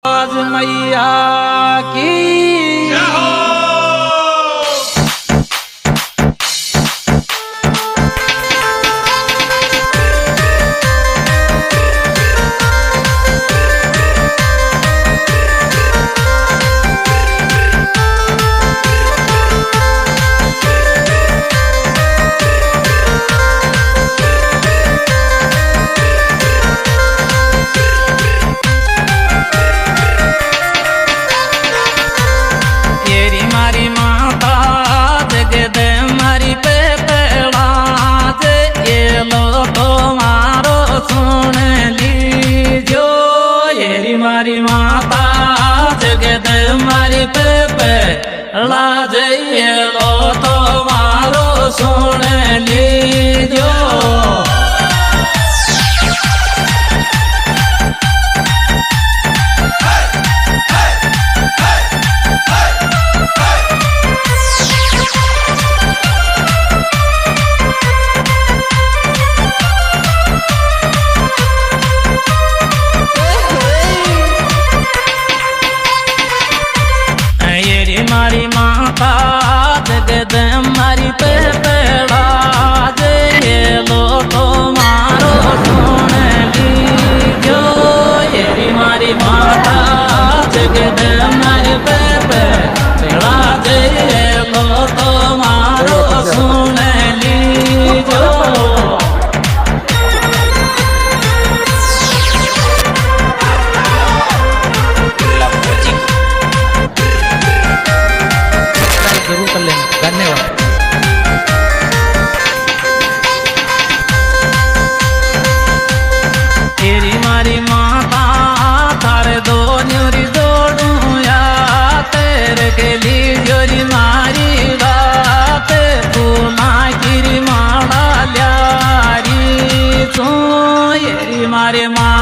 आज मैया की मारी माता जगत मारी पे लाजये लो तो मारो सुन लीजो मारी माता जगत मारी पे पेड़ा जे लो तो मारो सुन लीजो ये मारी माता जगत मारी पे पेड़ा जे लो तो मारो सुन लीजो जरूर कर लेना। धन्यवाद। तेरी मारी माता थारे दो न्यूरी जोड़ू या तेरे के लिए जोरी मारी बात तू ना गिरी माड़ा ल्यारी तू ये मारे माँ